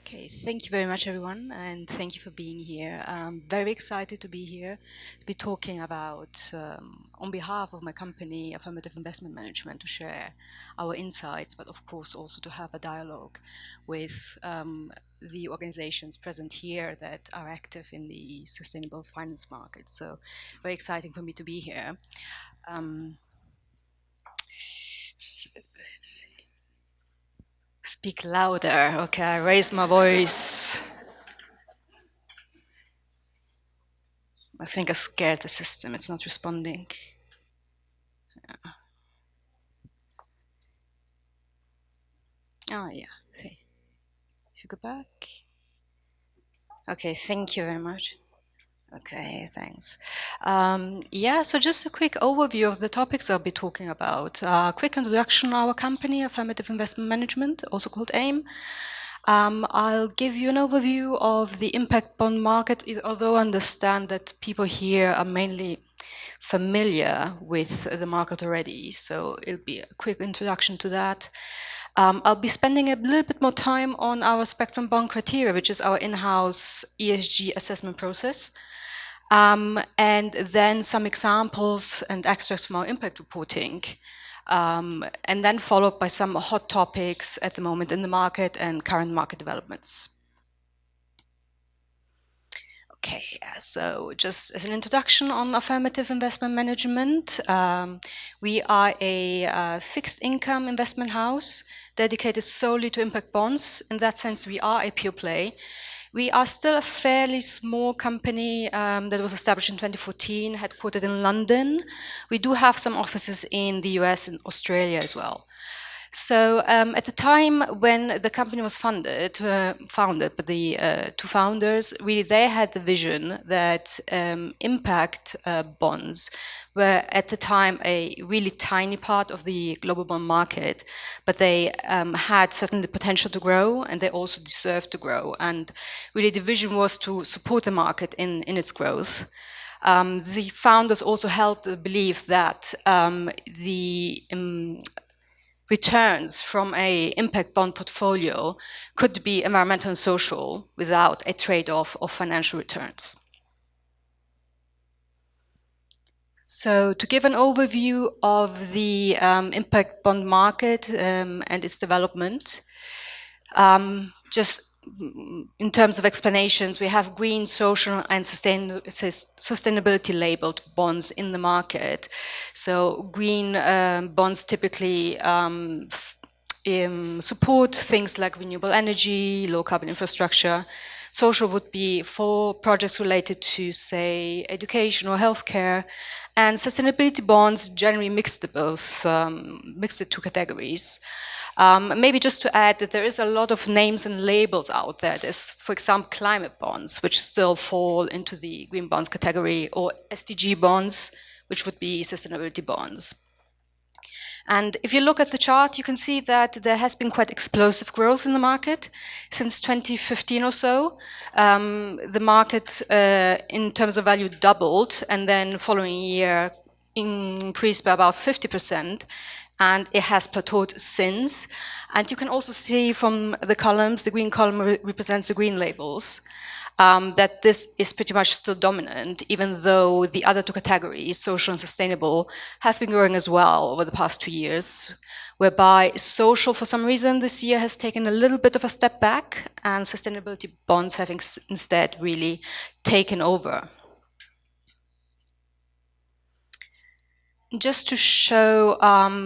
Okay, thank you very much, everyone, and thank you for being here. I'm very excited to be here to be talking about, on behalf of my company, Affirmative Investment Management, to share our insights, but of course also to have a dialogue with the organizations present here that are active in the sustainable finance market. So very exciting for me to be here. Let's see. Speak louder. Okay, I raise my voice. I think I scared the system. It's not responding. Yeah. Oh, yeah. Okay. If you go back. Okay, thank you very much. Okay, thanks. Yeah, so just a quick overview of the topics I'll be talking about. Quick introduction to our company, Affirmative Investment Management, also called AIM. I'll give you an overview of the impact bond market, although I understand that people here are mainly familiar with the market already, so it'll be a quick introduction to that. I'll be spending a little bit more time on our Spectrum Bond criteria, which is our in-house ESG assessment process, and then some examples and extracts from our impact reporting, and then followed by some hot topics at the moment in the market and current market developments. Okay, so just as an introduction on Affirmative Investment Management, we are a fixed income investment house dedicated solely to impact bonds. In that sense, we are a pure play. We are still a fairly small company that was established in 2014, headquartered in London. We do have some offices in the US and Australia as well. So at the time when the company was founded by the two founders, really they had the vision that impact bonds were at the time a really tiny part of the global bond market, but they had certainly the potential to grow, and they also deserved to grow. And really the vision was to support the market in its growth. The founders also held the belief that the returns from a impact bond portfolio could be environmental and social without a trade-off of financial returns. So to give an overview of the impact bond market and its development, just in terms of explanations, we have green, social, and sustainability labeled bonds in the market. So green bonds typically support things like renewable energy, low carbon infrastructure. Social would be for projects related to, say, education or healthcare. And sustainability bonds generally mix the two categories. Maybe just to add that there is a lot of names and labels out there. There's, for example, climate bonds, which still fall into the green bonds category, or SDG bonds, which would be sustainability bonds. And if you look at the chart, you can see that there has been quite explosive growth in the market since 2015 or so. The market, in terms of value, doubled, and then following year increased by about 50%. And it has plateaued since. And you can also see from the columns, the green column represents the green labels, that this is pretty much still dominant, even though the other two categories, social and sustainable, have been growing as well over the past 2 years, whereby social, for some reason, this year has taken a little bit of a step back, and sustainability bonds have instead really taken over. Just to show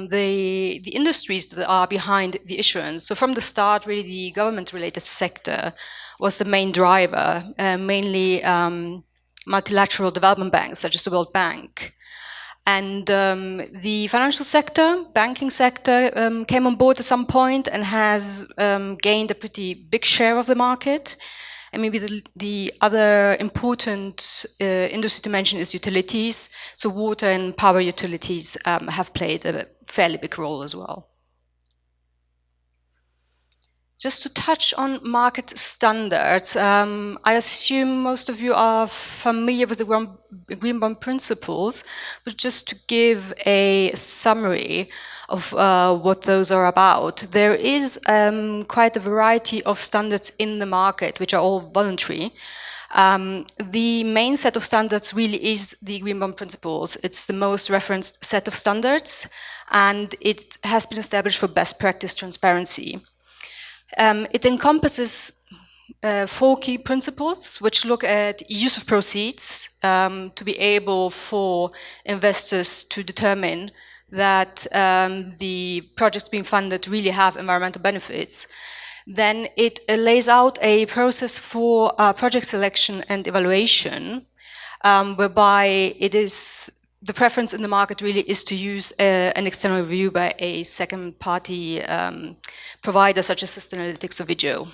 the industries that are behind the issuance. So from the start, really the government-related sector was the main driver, mainly multilateral development banks such as the World Bank. And the financial sector, banking sector, came on board at some point and has gained a pretty big share of the market. And maybe the other important industry to mention is utilities. So water and power utilities have played a fairly big role as well. Just to touch on market standards, I assume most of you are familiar with the green bond principles, but just to give a summary of what those are about. There is quite a variety of standards in the market, which are all voluntary. The main set of standards really is the green bond principles. It's the most referenced set of standards, and it has been established for best practice transparency. It encompasses 4 key principles, which look at use of proceeds to be able for investors to determine that the projects being funded really have environmental benefits. Then it lays out a process for project selection and evaluation, whereby it is the preference in the market really is to use an external review by a second-party provider such as Sustainalytics or Vigeo.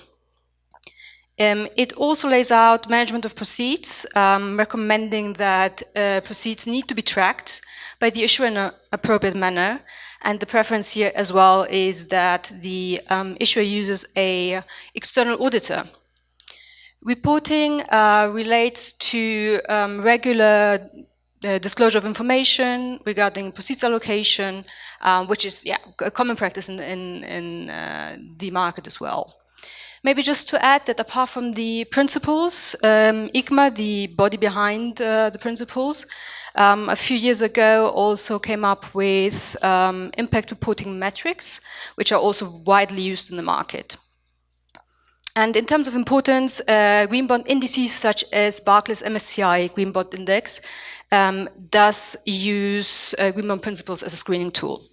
It also lays out management of proceeds, recommending that proceeds need to be tracked by the issuer in an appropriate manner. And the preference here as well is that the issuer uses an external auditor. Reporting relates to regular disclosure of information regarding proceeds allocation, which is a common practice in the market as well. Maybe just to add that apart from the principles, ICMA, the body behind the principles, a few years ago also came up with impact reporting metrics, which are also widely used in the market. And in terms of importance, green bond indices such as Barclays MSCI Green Bond Index does use green bond principles as a screening tool.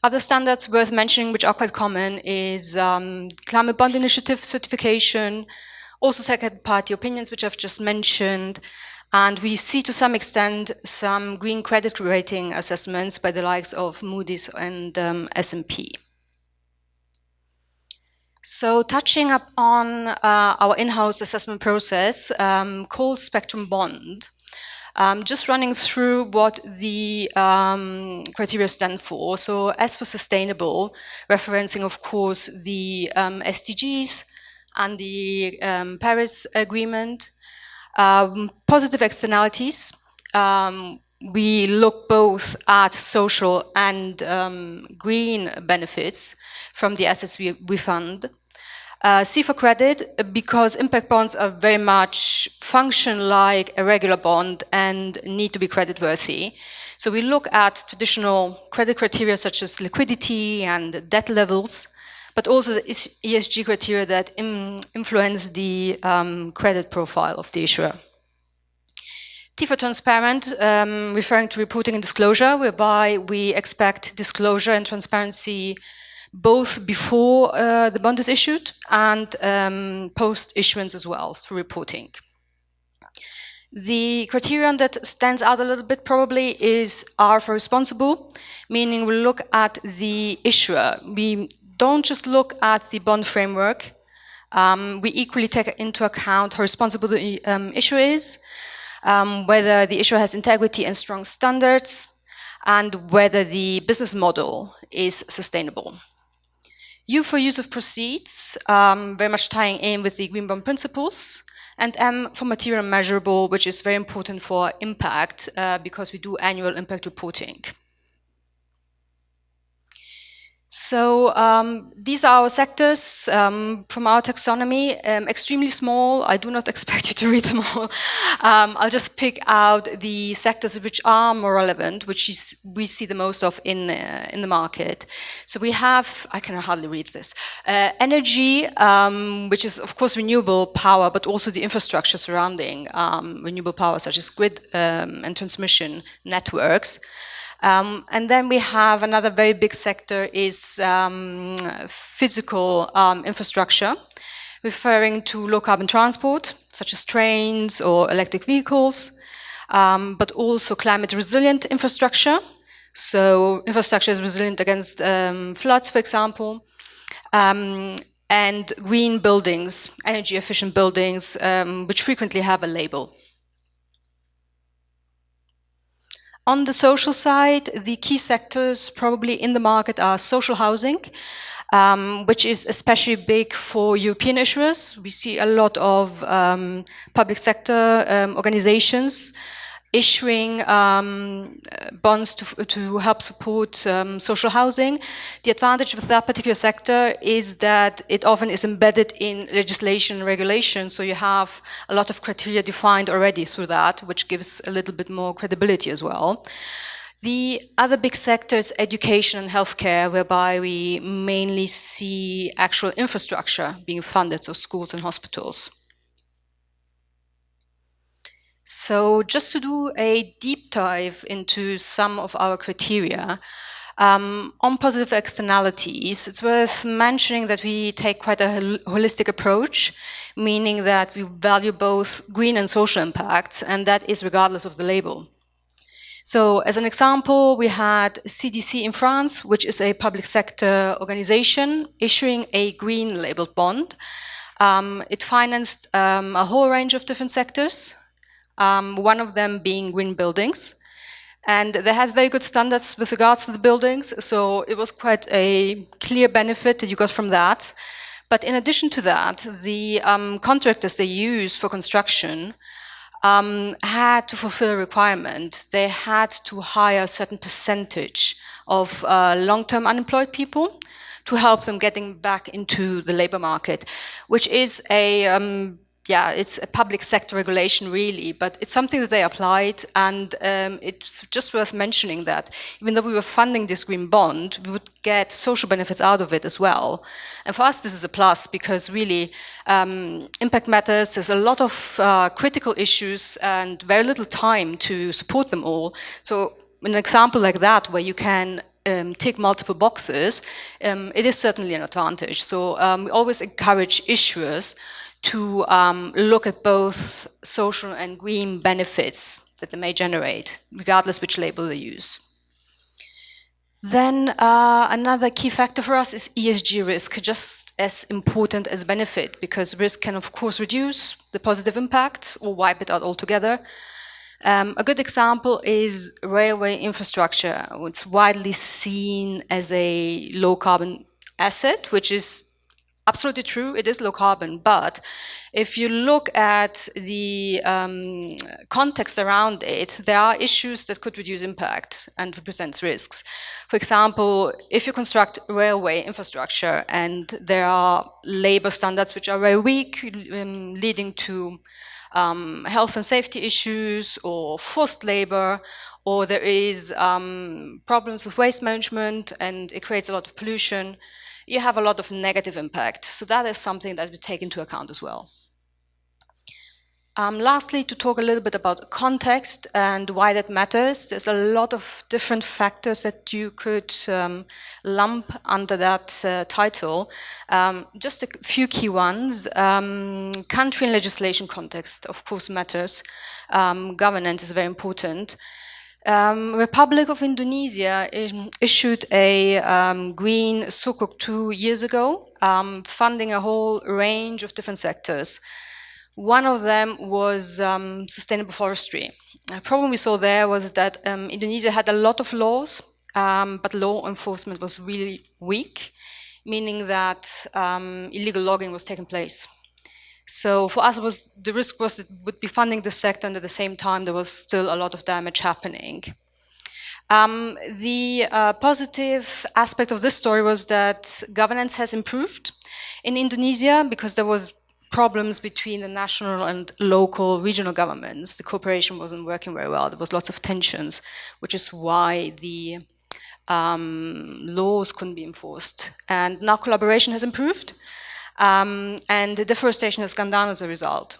Other standards worth mentioning, which are quite common, is Climate Bond Initiative certification, also second-party opinions, which I've just mentioned, and we see to some extent some green credit rating assessments by the likes of Moody's and S&P. So touching up on our in-house assessment process called Spectrum Bond, just running through what the criteria stand for. So S for sustainable, referencing, of course, the SDGs and the Paris Agreement. Positive externalities. We look both at social and green benefits from the assets we fund. C for credit, because impact bonds are very much function like a regular bond and need to be creditworthy. So we look at traditional credit criteria such as liquidity and debt levels, but also the ESG criteria that influence the credit profile of the issuer. T for transparent, referring to reporting and disclosure, whereby we expect disclosure and transparency both before the bond is issued and post-issuance as well through reporting. The criterion that stands out a little bit probably is R for responsible, meaning we look at the issuer. We don't just look at the bond framework. We equally take into account how responsible the issuer is, whether the issuer has integrity and strong standards, and whether the business model is sustainable. U for use of proceeds, very much tying in with the green bond principles, and M for material and measurable, which is very important for impact because we do annual impact reporting. So these are our sectors from our taxonomy, extremely small. I do not expect you to read them all. I'll just pick out the sectors which are more relevant, which we see the most of in the market. So we have, I can hardly read this, energy, which is of course renewable power, but also the infrastructure surrounding renewable power, such as grid and transmission networks. And then we have another very big sector is physical infrastructure, referring to low carbon transport, such as trains or electric vehicles, but also climate resilient infrastructure. So infrastructure is resilient against floods, for example, and green buildings, energy efficient buildings, which frequently have a label. On the social side, the key sectors probably in the market are social housing, which is especially big for European issuers. We see a lot of public sector organizations issuing bonds to help support social housing. The advantage with that particular sector is that it often is embedded in legislation and regulation, so you have a lot of criteria defined already through that, which gives a little bit more credibility as well. The other big sector is education and healthcare, whereby we mainly see actual infrastructure being funded, so schools and hospitals. So just to do a deep dive into some of our criteria, on positive externalities, it's worth mentioning that we take quite a holistic approach, meaning that we value both green and social impacts, and that is regardless of the label. So as an example, we had CDC in France, which is a public sector organization, issuing a green labeled bond. It financed a whole range of different sectors, one of them being green buildings. And they had very good standards with regards to the buildings, so it was quite a clear benefit that you got from that. But in addition to that, the contractors they use for construction had to fulfill a requirement. They had to hire a certain percentage of long-term unemployed people to help them getting back into the labor market, which is it's a public sector regulation really, but it's something that they applied, and it's just worth mentioning that even though we were funding this green bond, we would get social benefits out of it as well. And for us, this is a plus because really impact matters. There's a lot of critical issues and very little time to support them all. So an example like that, where you can tick multiple boxes, it is certainly an advantage. So we always encourage issuers to look at both social and green benefits that they may generate, regardless which label they use. Then another key factor for us is ESG risk, just as important as benefit, because risk can of course reduce the positive impact or wipe it out altogether. A good example is railway infrastructure. It's widely seen as a low carbon asset, which is absolutely true, it is low carbon, but if you look at the context around it, there are issues that could reduce impact and represents risks. For example, if you construct railway infrastructure and there are labor standards which are very weak, leading to health and safety issues or forced labor, or there is problems with waste management and it creates a lot of pollution, you have a lot of negative impact. So that is something that we take into account as well. Lastly, to talk a little bit about context and why that matters, there's a lot of different factors that you could lump under that title. Just a few key ones. Country and legislation context, of course, matters. Governance is very important. Republic of Indonesia issued a green sukuk 2 years ago, funding a whole range of different sectors. One of them was sustainable forestry. The problem we saw there was that Indonesia had a lot of laws, but law enforcement was really weak, meaning that illegal logging was taking place. So for us, the risk was it would be funding the sector, and at the same time, there was still a lot of damage happening. The positive aspect of this story was that governance has improved in Indonesia because there was problems between the national and local regional governments. The cooperation wasn't working very well. There was lots of tensions, which is why the laws couldn't be enforced. And now collaboration has improved. And the deforestation has gone down as a result,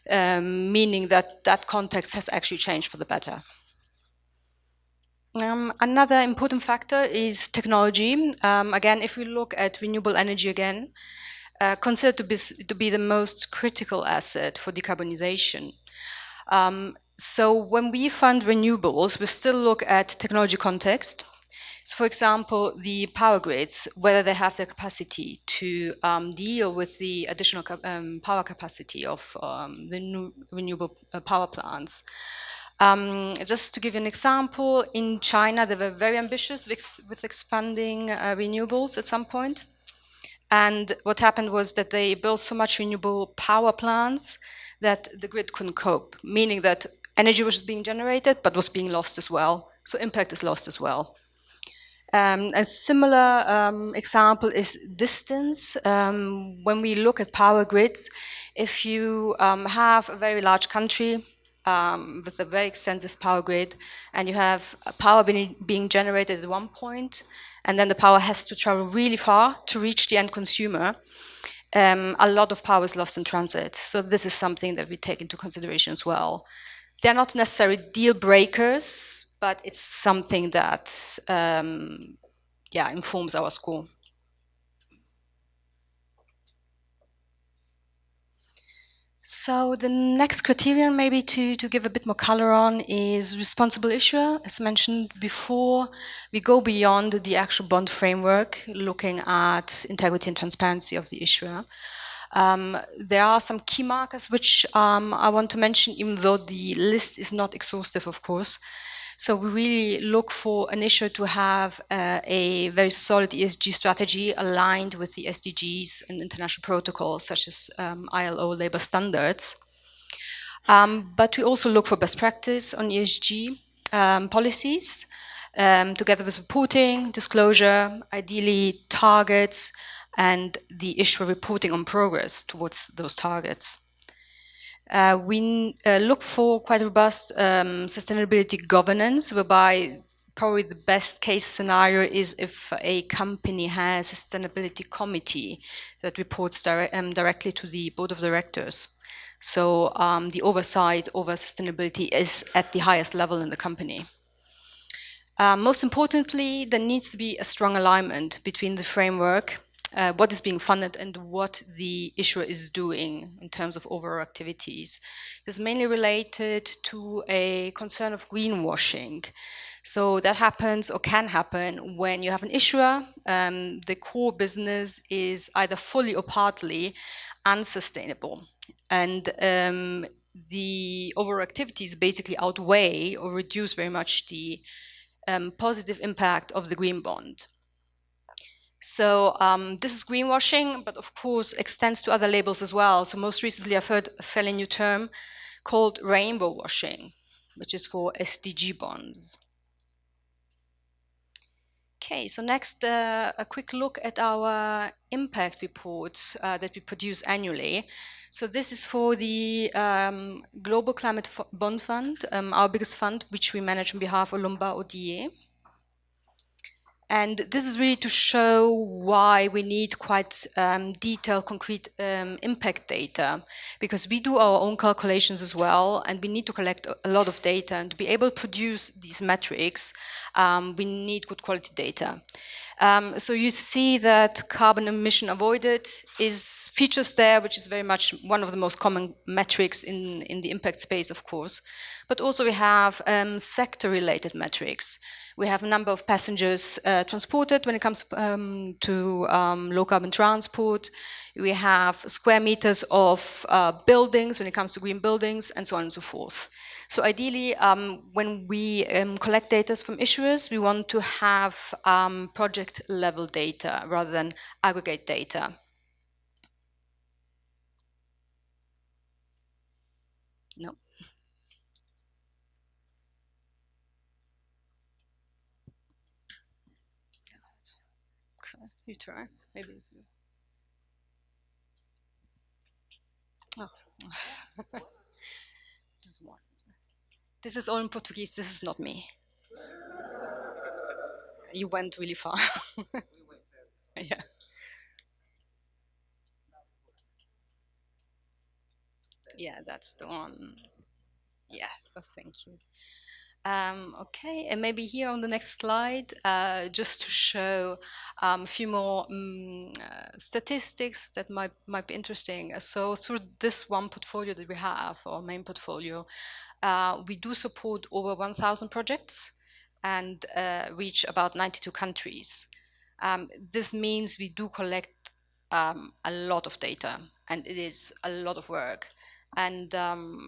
meaning that that context has actually changed for the better. Another important factor is technology. Again, if we look at renewable energy again, considered to be the most critical asset for decarbonization. So when we fund renewables, we still look at technology context. So for example, the power grids, whether they have the capacity to deal with the additional power capacity of the new renewable power plants. Just to give you an example, in China, they were very ambitious with expanding renewables at some point. And what happened was that they built so much renewable power plants that the grid couldn't cope, meaning that energy was being generated but was being lost as well. So impact is lost as well. A similar example is distance. When we look at power grids, if you have a very large country with a very extensive power grid, and you have power being generated at one point, and then the power has to travel really far to reach the end consumer, a lot of power is lost in transit. So this is something that we take into consideration as well. They're not necessarily deal breakers, but it's something that informs our score. So the next criterion, maybe to give a bit more color on, is responsible issuer. As mentioned before, we go beyond the actual bond framework, looking at integrity and transparency of the issuer. There are some key markers which I want to mention, even though the list is not exhaustive, of course. So we really look for an issuer to have a very solid ESG strategy aligned with the SDGs and international protocols such as ILO labor standards. But we also look for best practice on ESG policies, together with reporting, disclosure, ideally targets, and the issuer reporting on progress towards those targets. We look for quite robust sustainability governance, whereby probably the best case scenario is if a company has a sustainability committee that reports directly to the board of directors. So the oversight over sustainability is at the highest level in the company. Most importantly, there needs to be a strong alignment between the framework, what is being funded, and what the issuer is doing in terms of overall activities. This is mainly related to a concern of greenwashing. So that happens or can happen when you have an issuer, the core business is either fully or partly unsustainable. And the overall activities basically outweigh or reduce very much the positive impact of the green bond. So this is greenwashing, but of course extends to other labels as well. So most recently I've heard a fairly new term called rainbow washing, which is for SDG bonds. Okay, so next a quick look at our impact reports that we produce annually. So this is for the Global Climate Bond Fund, our biggest fund, which we manage on behalf of Lombard Odier. And this is really to show why we need quite detailed, concrete impact data, because we do our own calculations as well, and we need to collect a lot of data. And to be able to produce these metrics, we need good quality data. So you see that carbon emission avoided features there, which is very much one of the most common metrics in the impact space, of course. But also we have sector-related metrics. We have a number of passengers transported when it comes to low carbon transport. We have square meters of buildings when it comes to green buildings, and so on and so forth. So ideally, when we collect data from issuers, we want to have project level data rather than aggregate data. No. Okay, you try, maybe. Oh. This is all in Portuguese. This is not me. You went really far. Yeah. Yeah, that's the one. Yeah, oh, thank you. Okay, and maybe here on the next slide, just to show a few more statistics that might be interesting. So through this one portfolio that we have, our main portfolio, we do support over 1,000 projects and reach about 92 countries. This means we do collect a lot of data, and it is a lot of work. And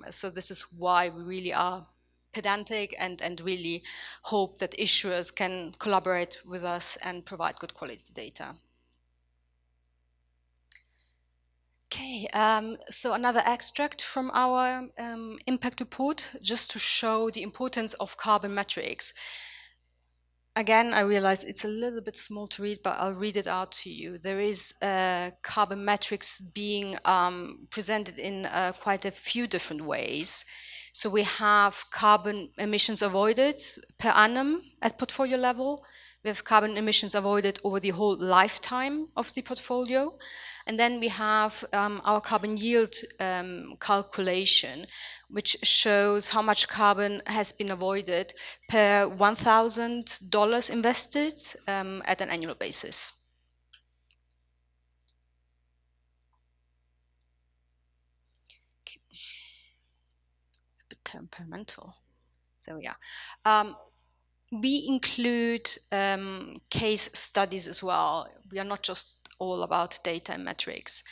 so this is why we really are pedantic and really hope that issuers can collaborate with us and provide good quality data. Okay, so another extract from our impact report, just to show the importance of carbon metrics. Again, I realize it's a little bit small to read, but I'll read it out to you. There is carbon metrics being presented in quite a few different ways. So we have carbon emissions avoided per annum at portfolio level. We have carbon emissions avoided over the whole lifetime of the portfolio. And then we have our carbon yield calculation, which shows how much carbon has been avoided per $1,000 invested at an annual basis. Okay. It's a bit temperamental. There we are. We include case studies as well. We are not just all about data and metrics.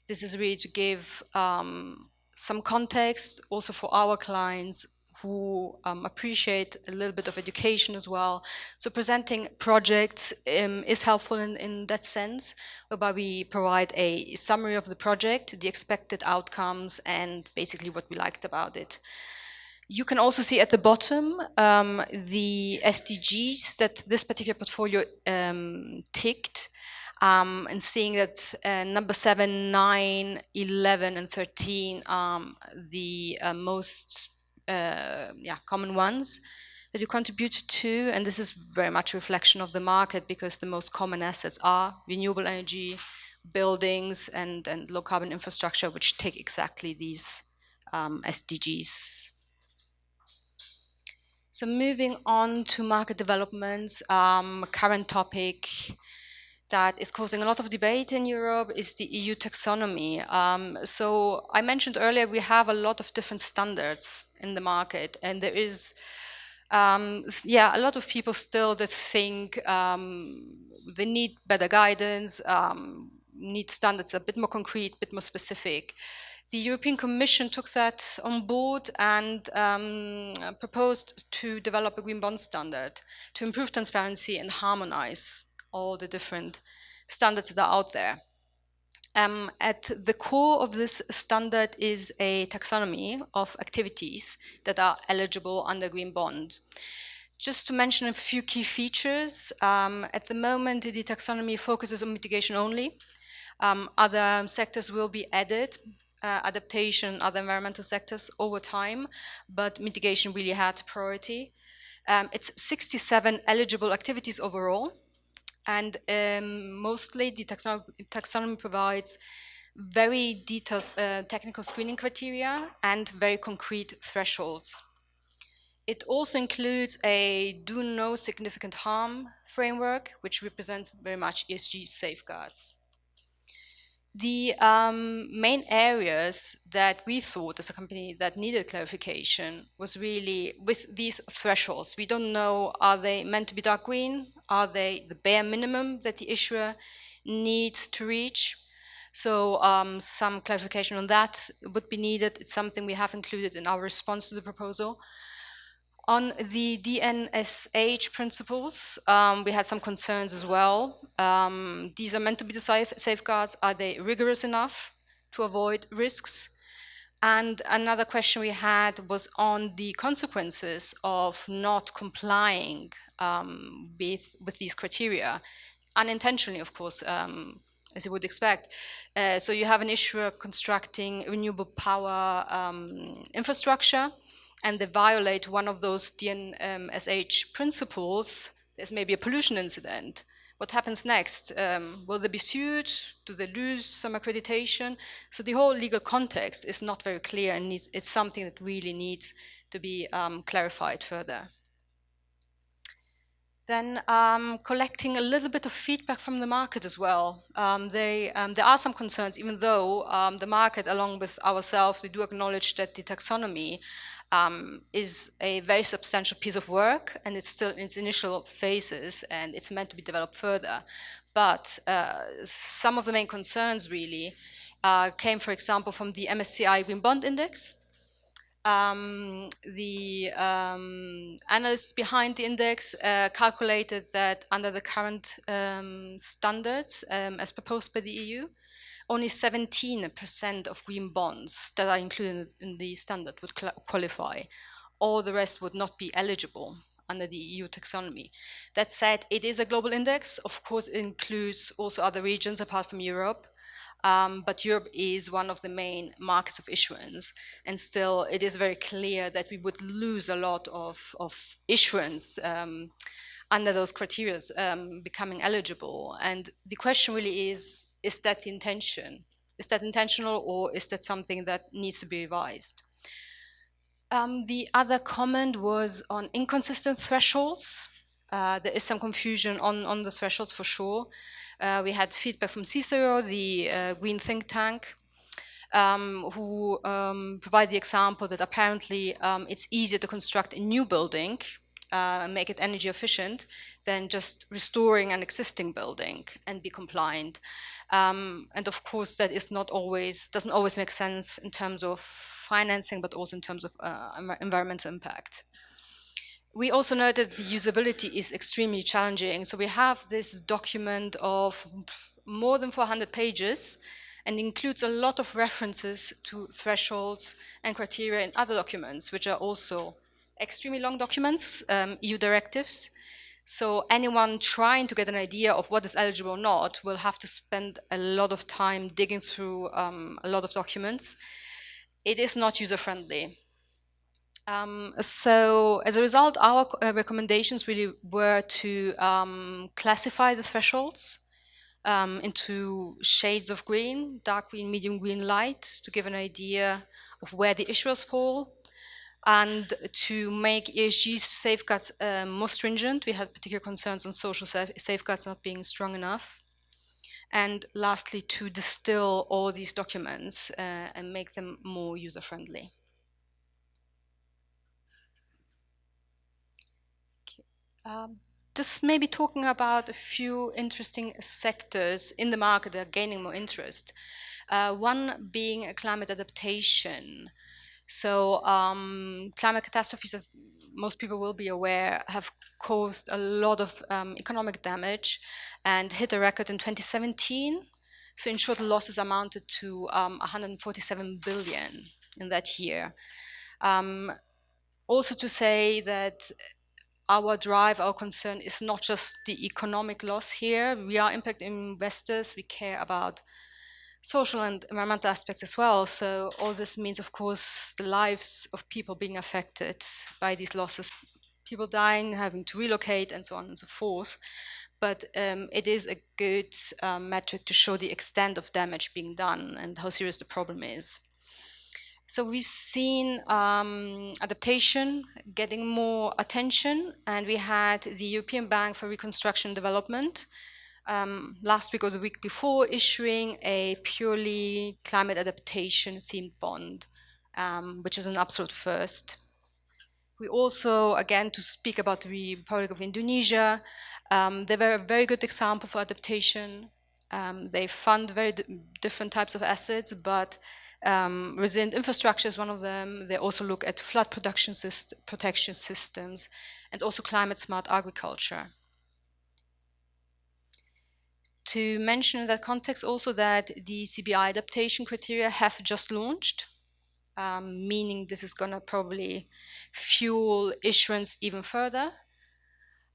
This is really to give some context also for our clients who appreciate a little bit of education as well. So presenting projects is helpful in that sense, whereby we provide a summary of the project, the expected outcomes, and basically what we liked about it. You can also see at the bottom the SDGs that this particular portfolio ticked, and seeing that number 7, 9, 11, and 13 are the most common ones that you contribute to. And this is very much a reflection of the market, because the most common assets are renewable energy, buildings, and low carbon infrastructure, which take exactly these SDGs. So moving on to market developments, current topic that is causing a lot of debate in Europe is the EU taxonomy. So I mentioned earlier, we have a lot of different standards in the market, and there is a lot of people still that think they need better guidance, need standards a bit more concrete, a bit more specific. The European Commission took that on board and proposed to develop a green bond standard to improve transparency and harmonize all the different standards that are out there. At the core of this standard is a taxonomy of activities that are eligible under green bond. Just to mention a few key features, at the moment the taxonomy focuses on mitigation only. Other sectors will be added, adaptation, other environmental sectors over time, but mitigation really had priority. It's 67 eligible activities overall, and mostly the taxonomy provides very detailed technical screening criteria and very concrete thresholds. It also includes a do no significant harm framework, which represents very much ESG safeguards. The main areas that we thought as a company that needed clarification was really with these thresholds. We don't know, are they meant to be dark green? Are they the bare minimum that the issuer needs to reach? So some clarification on that would be needed. It's something we have included in our response to the proposal. On the DNSH principles, we had some concerns as well. These are meant to be the safeguards. Are they rigorous enough to avoid risks? And another question we had was on the consequences of not complying with these criteria, unintentionally, of course, as you would expect. So you have an issuer constructing renewable power infrastructure, and they violate one of those DNSH principles, there's maybe a pollution incident. What happens next? Will they be sued? Do they lose some accreditation? So the whole legal context is not very clear, and it's something that really needs to be clarified further. Then collecting a little bit of feedback from the market as well. There are some concerns, even though the market, along with ourselves, we do acknowledge that the taxonomy is a very substantial piece of work, and it's still in its initial phases, and it's meant to be developed further. But some of the main concerns really came, for example, from the MSCI Green Bond Index. The analysts behind the index calculated that under the current standards as proposed by the EU, only 17% of green bonds that are included in the standard would qualify. All the rest would not be eligible under the EU taxonomy. That said, it is a global index. Of course, it includes also other regions apart from Europe. But Europe is one of the main markets of issuance, and still it is very clear that we would lose a lot of issuance under those criteria becoming eligible. And the question really is that the intention? Is that intentional, or is that something that needs to be revised? The other comment was on inconsistent thresholds. There is some confusion on the thresholds for sure. We had feedback from CICERO, the green think tank, who provide the example that apparently it's easier to construct a new building and make it energy efficient than just restoring an existing building and be compliant. And of course, that is doesn't always make sense in terms of financing, but also in terms of environmental impact. We also noted the usability is extremely challenging. So we have this document of more than 400 pages and includes a lot of references to thresholds and criteria in other documents, which are also extremely long documents, EU directives. So anyone trying to get an idea of what is eligible or not will have to spend a lot of time digging through a lot of documents. It is not user-friendly. So as a result, our recommendations really were to classify the thresholds into shades of green, dark green, medium green, light, to give an idea of where the issuers fall, and to make ESG safeguards more stringent. We had particular concerns on social safeguards not being strong enough. And lastly, to distill all these documents and make them more user-friendly. Just maybe talking about a few interesting sectors in the market that are gaining more interest. One being climate adaptation. So climate catastrophes, as most people will be aware, have caused a lot of economic damage and hit a record in 2017. So in short, losses amounted to 147 billion in that year. Also to say that our drive, our concern is not just the economic loss here. We are impact investors. We care about social and environmental aspects as well. So all this means, of course, the lives of people being affected by these losses, people dying, having to relocate, and so on and so forth. But it is a good metric to show the extent of damage being done and how serious the problem is. So we've seen adaptation getting more attention, and we had the European Bank for Reconstruction and Development last week or the week before issuing a purely climate adaptation themed bond, which is an absolute first. We also, again, to speak about the Republic of Indonesia, they were a very good example for adaptation. They fund very different types of assets, but resilient infrastructure is one of them. They also look at flood protection systems and also climate smart agriculture. To mention in that context also that the CBI adaptation criteria have just launched, meaning this is going to probably fuel issuance even further.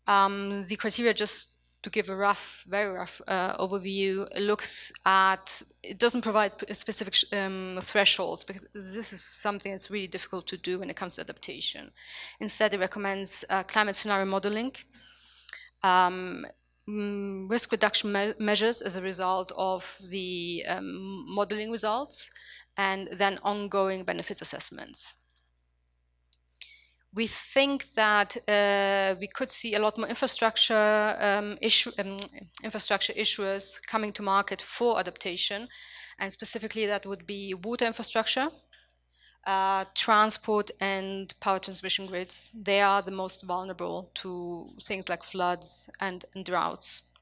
The criteria, just to give a very rough overview, it doesn't provide specific thresholds, because this is something that's really difficult to do when it comes to adaptation. Instead, it recommends climate scenario modeling, risk reduction measures as a result of the modeling results, and then ongoing benefits assessments. We think that we could see a lot more infrastructure issuers coming to market for adaptation, and specifically that would be water infrastructure, transport, and power transmission grids. They are the most vulnerable to things like floods and droughts.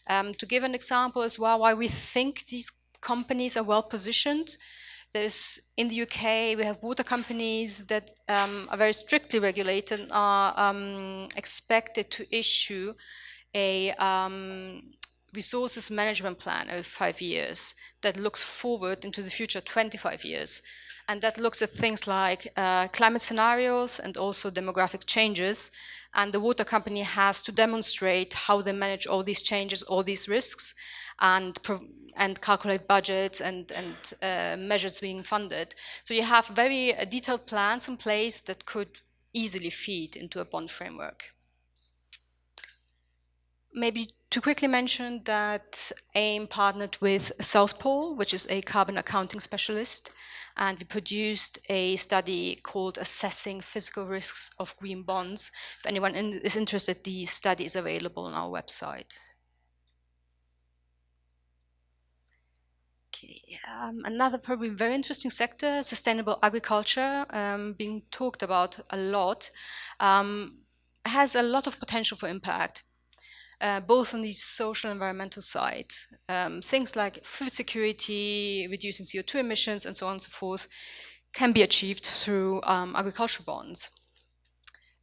To give an example as well, why we think these companies are well positioned. In the UK, we have water companies that are very strictly regulated and are expected to issue a resources management plan over 5 years that looks forward into the future 25 years. And that looks at things like climate scenarios and also demographic changes. And the water company has to demonstrate how they manage all these changes, all these risks, and calculate budgets and measures being funded. So you have very detailed plans in place that could easily feed into a bond framework. Maybe to quickly mention that AIM partnered with South Pole, which is a carbon accounting specialist, and we produced a study called Assessing Physical Risks of Green Bonds. If anyone is interested, the study is available on our website. Okay. Another probably very interesting sector, sustainable agriculture, being talked about a lot, has a lot of potential for impact. Both on the social and environmental side. Things like food security, reducing CO2 emissions, and so on and so forth can be achieved through agricultural bonds.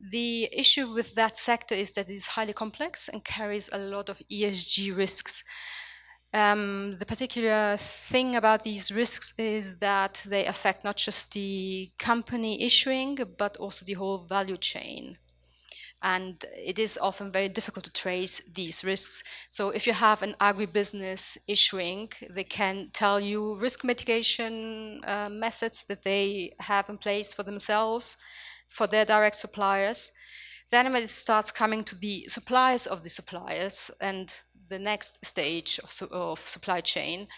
The issue with that sector is that it is highly complex and carries a lot of ESG risks. The particular thing about these risks is that they affect not just the company issuing, but also the whole value chain. And it is often very difficult to trace these risks. So if you have an agribusiness issuing, they can tell you risk mitigation methods that they have in place for themselves, for their direct suppliers. Then when it starts coming to the suppliers of the suppliers and the next stage of supply chain,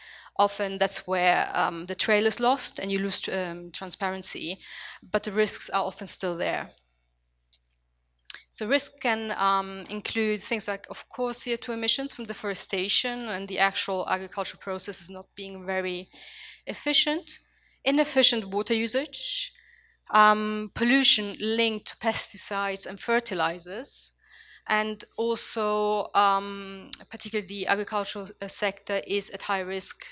often that's where the trail is lost and you lose transparency, but the risks are often still there. So risk can include things like, of course, CO2 emissions from deforestation and the actual agricultural process is not being very efficient, inefficient water usage, pollution linked to pesticides and fertilizers, and also particularly the agricultural sector is at high risk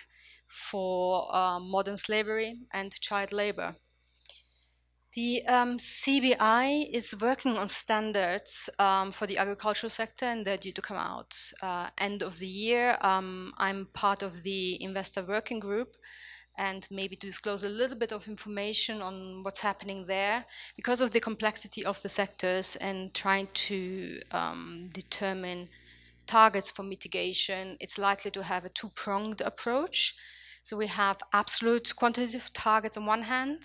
for modern slavery and child labor. The CBI is working on standards for the agricultural sector, and they're due to come out end of the year. I'm part of the investor working group, and maybe to disclose a little bit of information on what's happening there. Because of the complexity of the sectors and trying to determine targets for mitigation, it's likely to have a two-pronged approach. So we have absolute quantitative targets on one hand,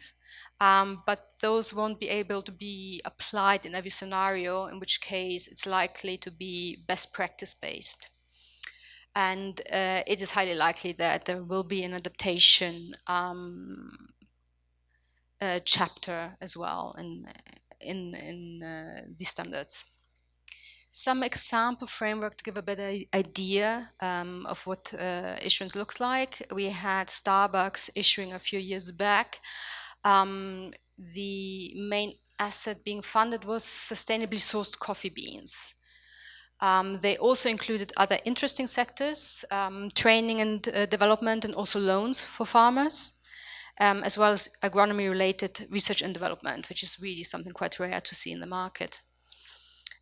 but those won't be able to be applied in every scenario, in which case it's likely to be best practice based. And it is highly likely that there will be an adaptation chapter as well in these standards. Some example framework to give a better idea of what issuance looks like. We had Starbucks issuing a few years back. The main asset being funded was sustainably sourced coffee beans. They also included other interesting sectors, training and development, and also loans for farmers, as well as agronomy-related research and development, which is really something quite rare to see in the market.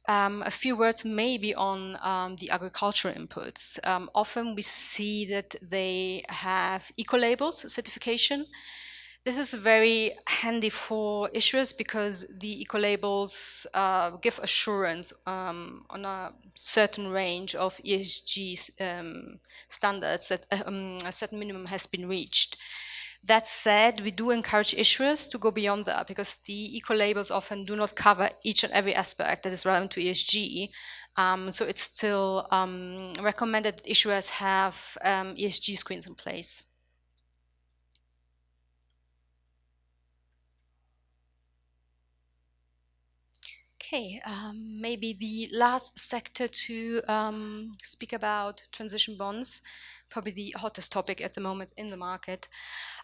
A few words maybe on the agricultural inputs. Often we see that they have eco-labels certification. This is very handy for issuers because the eco-labels give assurance on a certain range of ESG standards that a certain minimum has been reached. That said, we do encourage issuers to go beyond that because the eco-labels often do not cover each and every aspect that is relevant to ESG. So it's still recommended that issuers have ESG screens in place. Okay, maybe the last sector to speak about, transition bonds, probably the hottest topic at the moment in the market.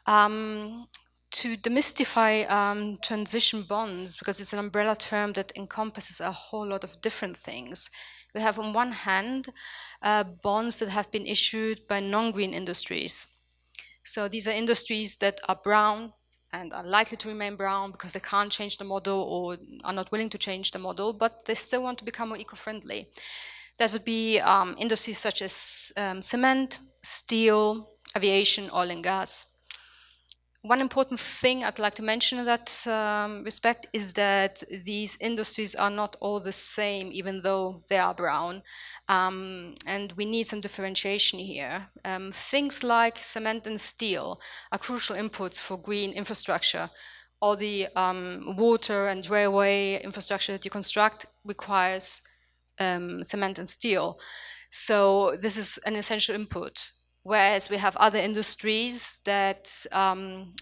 To demystify transition bonds, because it's an umbrella term that encompasses a whole lot of different things. We have on one hand bonds that have been issued by non-green industries. So these are industries that are brown, and are likely to remain brown because they can't change the model or are not willing to change the model, but they still want to become more eco-friendly. That would be industries such as cement, steel, aviation, oil and gas. One important thing I'd like to mention in that respect is that these industries are not all the same, even though they are brown. And we need some differentiation here. Things like cement and steel are crucial inputs for green infrastructure. All the water and railway infrastructure that you construct requires cement and steel. So this is an essential input. Whereas we have other industries that,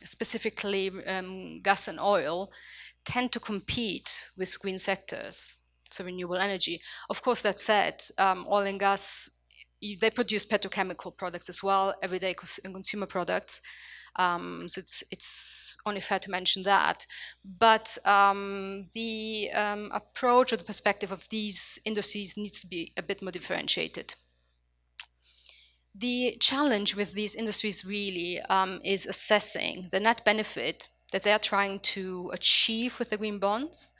specifically gas and oil, tend to compete with green sectors, so renewable energy. Of course, that said, oil and gas, they produce petrochemical products as well, everyday consumer products. So it's only fair to mention that. But the approach or the perspective of these industries needs to be a bit more differentiated. The challenge with these industries really is assessing the net benefit that they are trying to achieve with the green bonds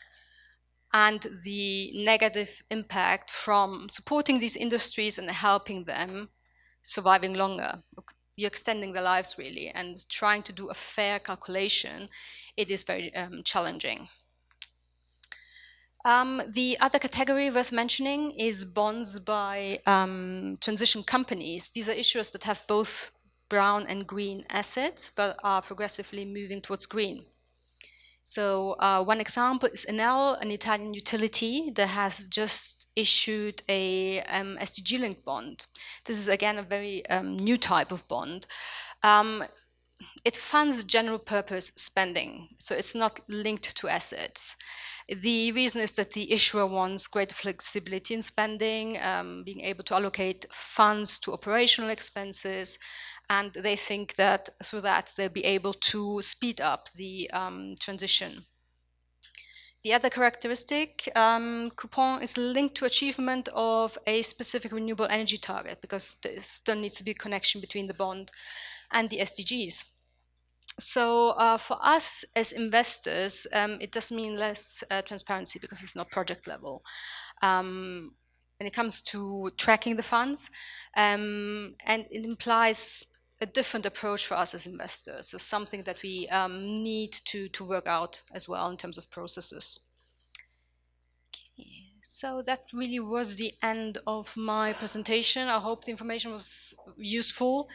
and the negative impact from supporting these industries and helping them surviving longer. You're extending their lives really, and trying to do a fair calculation, it is very challenging. The other category worth mentioning is bonds by transition companies. These are issuers that have both brown and green assets, but are progressively moving towards green. So one example is Enel, an Italian utility that has just issued a SDG-linked bond. This is again a very new type of bond. It funds general purpose spending, so it's not linked to assets. The reason is that the issuer wants greater flexibility in spending, being able to allocate funds to operational expenses, and they think that through that they'll be able to speed up the transition. The other characteristic, coupon is linked to achievement of a specific renewable energy target, because there still needs to be a connection between the bond and the SDGs. So for us as investors, it does mean less transparency because it's not project level. When it comes to tracking the funds, and it implies a different approach for us as investors. So something that we need to work out as well in terms of processes. Okay. So that really was the end of my presentation. I hope the information was useful.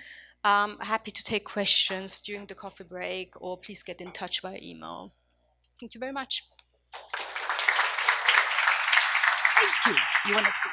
Happy to take questions during the coffee break, or please get in touch via email. Thank you very much. Thank you. You want to see?